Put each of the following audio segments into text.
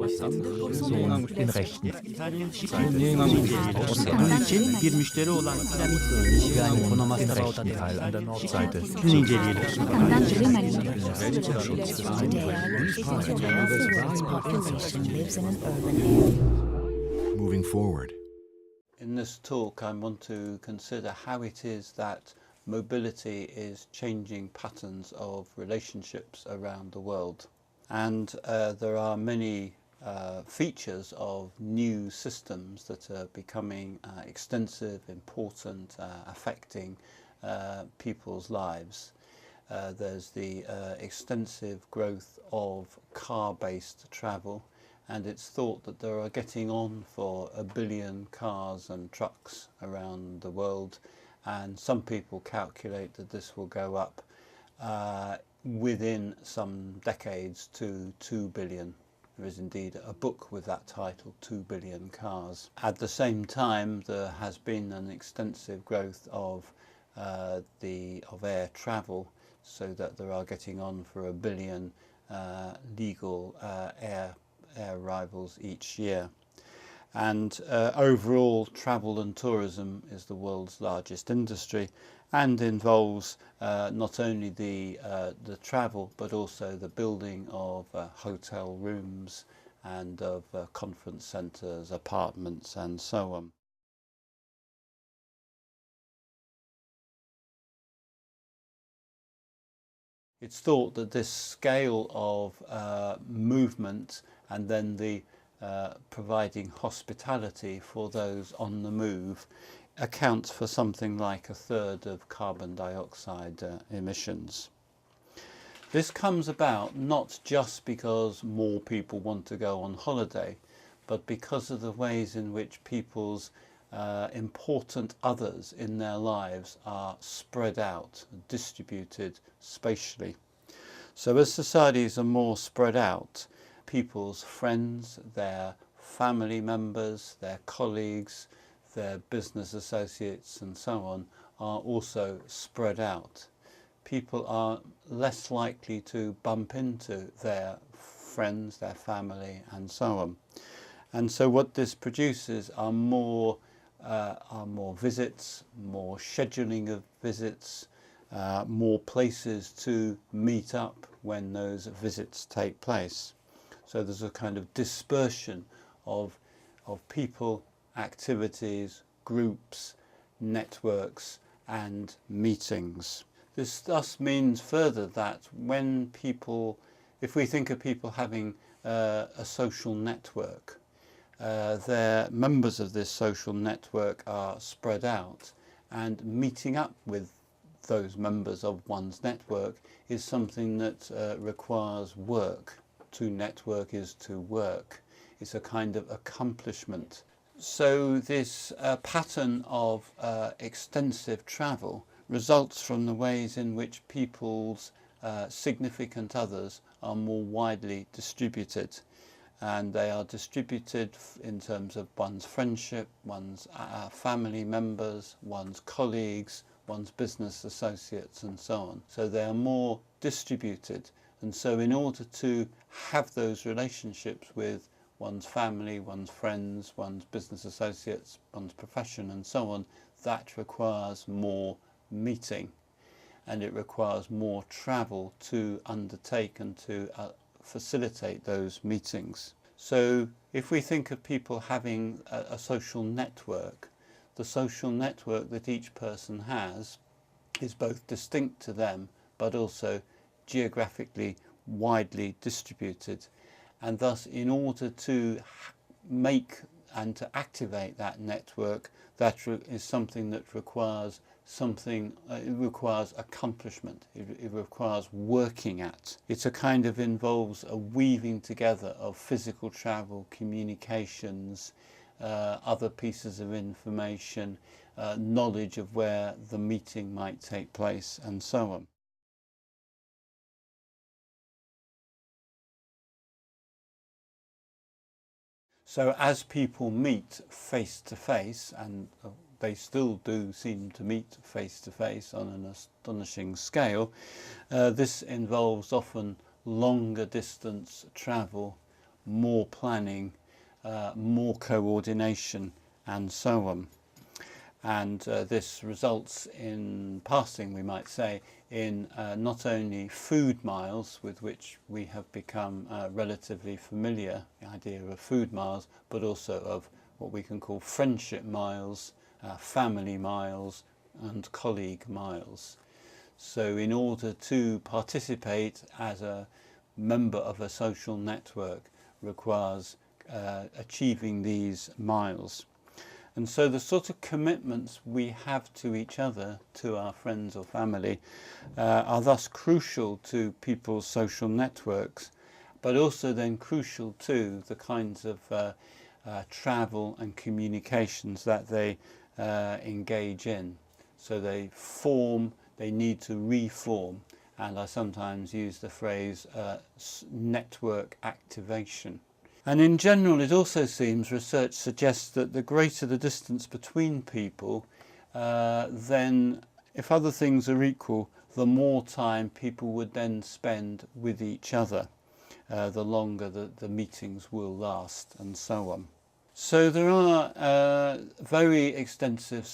sont in rechten. Bunun için bir müşteri olan piramit yani Den rechten Teil an der Nordseite. Bunu inceleyelim. Moving forward. In this talk, I want to consider how it is that mobility is changing patterns of relationships around the world. And there are many features of new systems that are becoming extensive, important, affecting people's lives. There's the extensive growth of car-based travel, and it's thought that there are getting on for 1 billion cars and trucks around the world, and some people calculate that this will go up within some decades to 2 billion. There is indeed a book with that title, 2 billion cars. At the same time, there has been an extensive growth of air travel, so that there are getting on for 1 billion legal air arrivals each year. And overall, travel and tourism is the world's largest industry, and involves not only the travel, but also the building of hotel rooms and of conference centres, apartments, and so on. It's thought that this scale of movement, and then the providing hospitality for those on the move, accounts for something like 1/3 of carbon dioxide emissions. This comes about not just because more people want to go on holiday, but because of the ways in which people's important others in their lives are spread out, distributed spatially. So as societies are more spread out, people's friends, their family members, their colleagues, their business associates and so on are also spread out. People are less likely to bump into their friends, their family, and so on. And so what this produces are more visits, more scheduling of visits, more places to meet up when those visits take place. So there's a kind of dispersion of people, activities, groups, networks, and meetings. This thus means further that when people, if we think of people having a social network, their members of this social network are spread out, and meeting up with those members of one's network is something that requires work. To network is to work. It's a kind of accomplishment. So this pattern of extensive travel results from the ways in which people's significant others are more widely distributed. And they are distributed in terms of one's friendship, one's family members, one's colleagues, one's business associates, and so on. So they are more distributed. And so in order to have those relationships with one's family, one's friends, one's business associates, one's profession, and so on, that requires more meeting, and it requires more travel to undertake and to facilitate those meetings. So if we think of people having a social network, the social network that each person has is both distinct to them, but also geographically widely distributed. And thus, in order to make and to activate that network, that is something that requires it requires accomplishment, it requires working at. It's a kind of involves a weaving together of physical travel, communications, other pieces of information, knowledge of where the meeting might take place, and so on. So as people meet face to face, and they still do seem to meet face to face on an astonishing scale, this involves often longer distance travel, more planning, more coordination, and so on. And this results in passing, we might say, in not only food miles, with which we have become relatively familiar, the idea of food miles, but also of what we can call friendship miles, family miles, and colleague miles. So in order to participate as a member of a social network requires achieving these miles. And so the sort of commitments we have to each other, to our friends or family, are thus crucial to people's social networks, but also then crucial to the kinds of travel and communications that they engage in. So they need to reform, and I sometimes use the phrase network activation. And in general, it also seems, research suggests that the greater the distance between people, then if other things are equal, the more time people would then spend with each other, the longer the meetings will last, and so on. So there are very extensive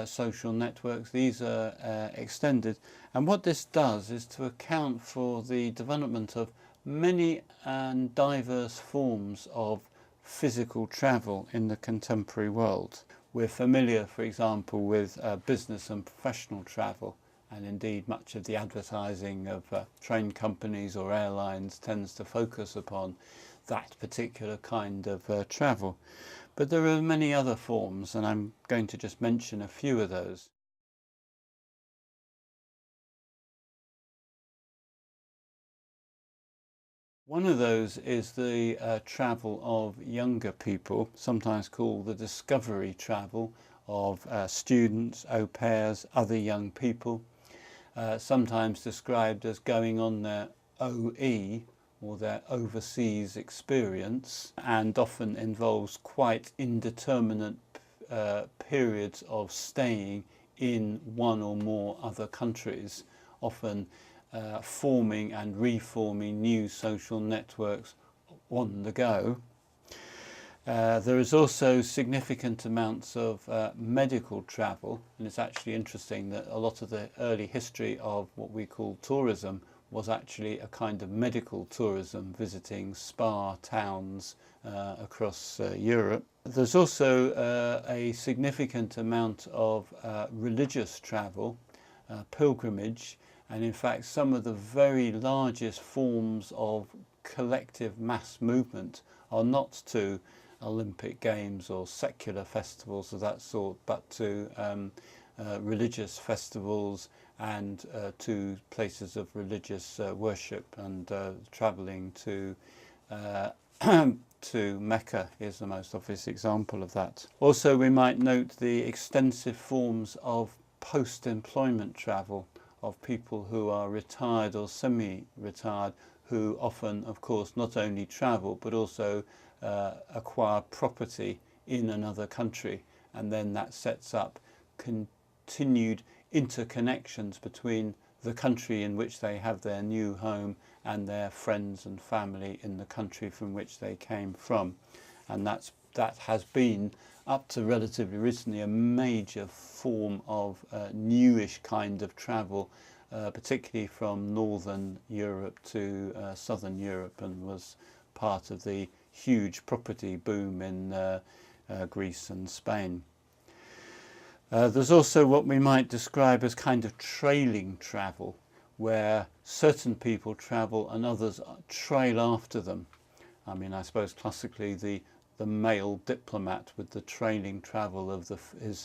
social networks. These are extended, and what this does is to account for the development of many and diverse forms of physical travel in the contemporary world. We're familiar, for example, with business and professional travel, and indeed much of the advertising of train companies or airlines tends to focus upon that particular kind of travel. But there are many other forms, and I'm going to just mention a few of those. One of those is the travel of younger people, sometimes called the discovery travel of students, au pairs, other young people, sometimes described as going on their OE, or their overseas experience, and often involves quite indeterminate periods of staying in one or more other countries, often forming and reforming new social networks on the go. There is also significant amounts of medical travel, and it's actually interesting that a lot of the early history of what we call tourism was actually a kind of medical tourism, visiting spa towns across Europe. There's also a significant amount of religious travel, pilgrimage, and in fact some of the very largest forms of collective mass movement are not to Olympic Games or secular festivals of that sort, but to religious festivals and to places of religious worship, and travelling to to Mecca is the most obvious example of that. Also, we might note the extensive forms of post-employment travel of people who are retired or semi-retired, who often, of course, not only travel but also acquire property in another country, and then that sets up continued interconnections between the country in which they have their new home and their friends and family in the country from which they came from. And that has been, up to relatively recently, a major form of newish kind of travel, particularly from Northern Europe to Southern Europe, and was part of the huge property boom in Greece and Spain. There's also what we might describe as kind of trailing travel, where certain people travel and others trail after them. I mean, I suppose classically the male diplomat with the trailing travel of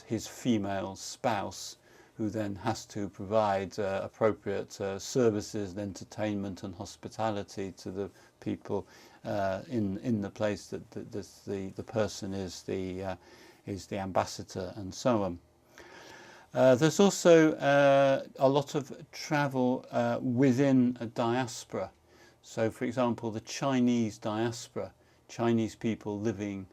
his female spouse, who then has to provide appropriate services and entertainment and hospitality to the people in the place that the person is the ambassador, and so on. There's also a lot of travel within a diaspora. So, for example, the Chinese diaspora, Chinese people living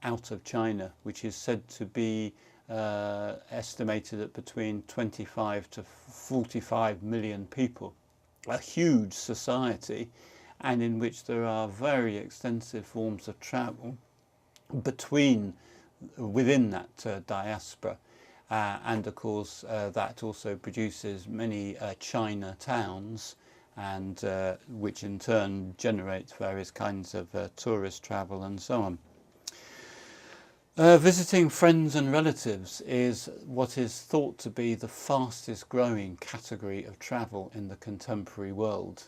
out of China, which is said to be estimated at between 25 to 45 million people, a huge society, and in which there are very extensive forms of travel within that diaspora. And of course that also produces many China towns, and which in turn generates various kinds of tourist travel and so on. Visiting friends and relatives is what is thought to be the fastest growing category of travel in the contemporary world.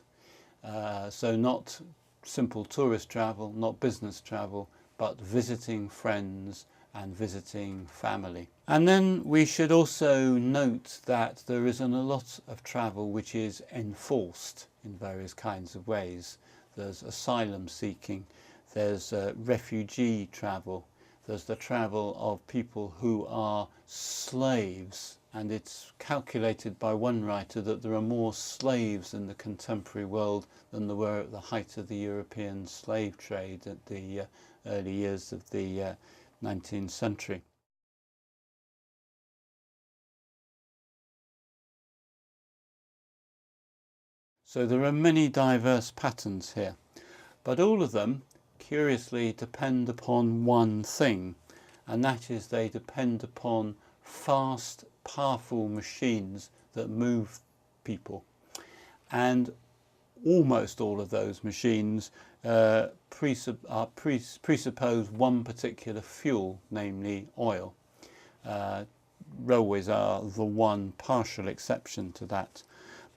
So not simple tourist travel, not business travel, but visiting friends and visiting family. And then we should also note that there is a lot of travel which is enforced in various kinds of ways. There's asylum seeking, there's refugee travel, there's the travel of people who are slaves, and it's calculated by one writer that there are more slaves in the contemporary world than there were at the height of the European slave trade at the early years of the 19th century. So there are many diverse patterns here, but all of them curiously depend upon one thing, and that is they depend upon fast, powerful machines that move people. And almost all of those machines presuppose one particular fuel, namely oil. Railways are the one partial exception to that.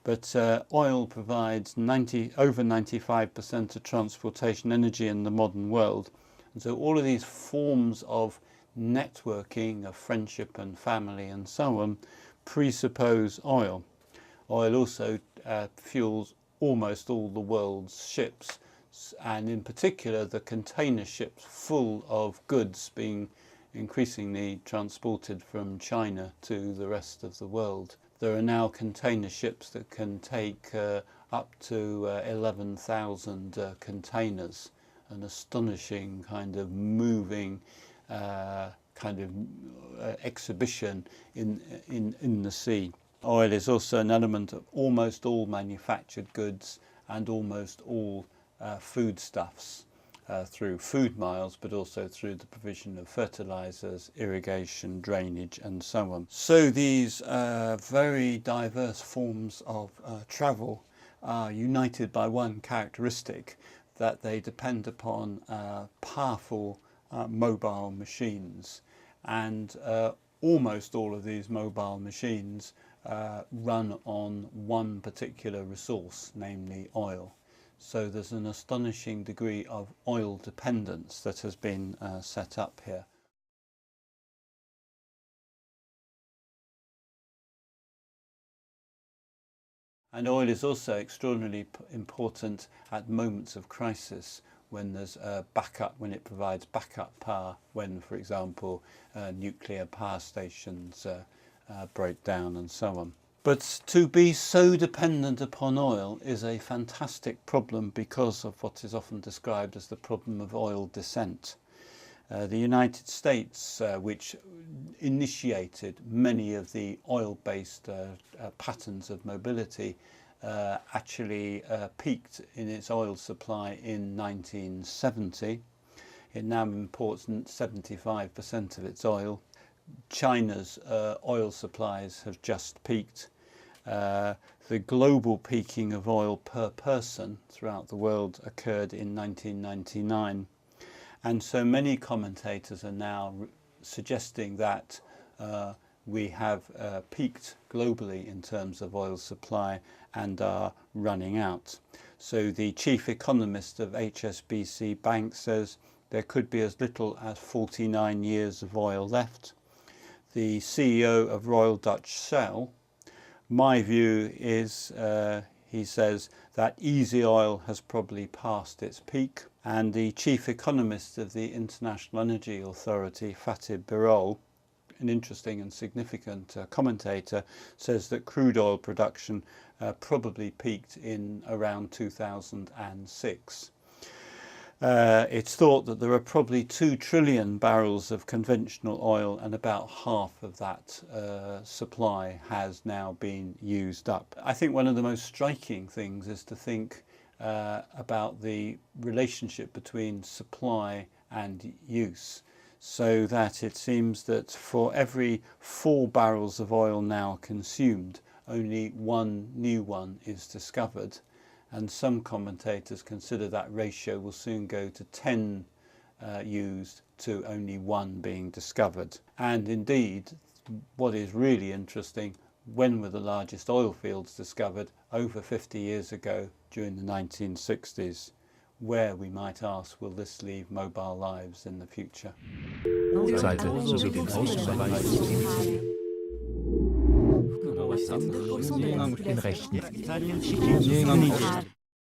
But oil provides over 95% of transportation energy in the modern world. And so all of these forms of networking, of friendship and family and so on, presuppose oil. Oil also fuels almost all the world's ships, and in particular the container ships full of goods being increasingly transported from China to the rest of the world. There are now container ships that can take up to 11,000 containers, an astonishing kind of moving exhibition in the sea. Oil is also an element of almost all manufactured goods and almost all foodstuffs through food miles, but also through the provision of fertilizers, irrigation, drainage and so on. So these very diverse forms of travel are united by one characteristic, that they depend upon powerful mobile machines, and almost all of these mobile machines run on one particular resource, namely oil. So there's an astonishing degree of oil dependence that has been set up here. And oil is also extraordinarily important at moments of crisis, when there's when it provides backup power, when, for example, nuclear power stations break down and so on. But to be so dependent upon oil is a fantastic problem because of what is often described as the problem of oil descent. The United States, which initiated many of the oil-based patterns of mobility, actually peaked in its oil supply in 1970. It now imports 75% of its oil. China's oil supplies have just peaked. The global peaking of oil per person throughout the world occurred in 1999. And so many commentators are now suggesting that we have peaked globally in terms of oil supply and are running out. So the chief economist of HSBC Bank says there could be as little as 49 years of oil left. The CEO of Royal Dutch Shell, my view is, he says, that easy oil has probably passed its peak. And the chief economist of the International Energy Authority, Fatih Birol, an interesting and significant commentator, says that crude oil production probably peaked in around 2006. It's thought that there are probably 2 trillion barrels of conventional oil, and about half of that supply has now been used up. I think one of the most striking things is to think about the relationship between supply and use, so that it seems that for every 4 barrels of oil now consumed, only 1 new one is discovered, and some commentators consider that ratio will soon go to 10 used to only 1 being discovered. And indeed, what is really interesting, when were the largest oil fields discovered? Over 50 years ago, during the 1960s. Where, we might ask, will this leave mobile lives in the future? Seite sowie den Außenbereich In den rechten.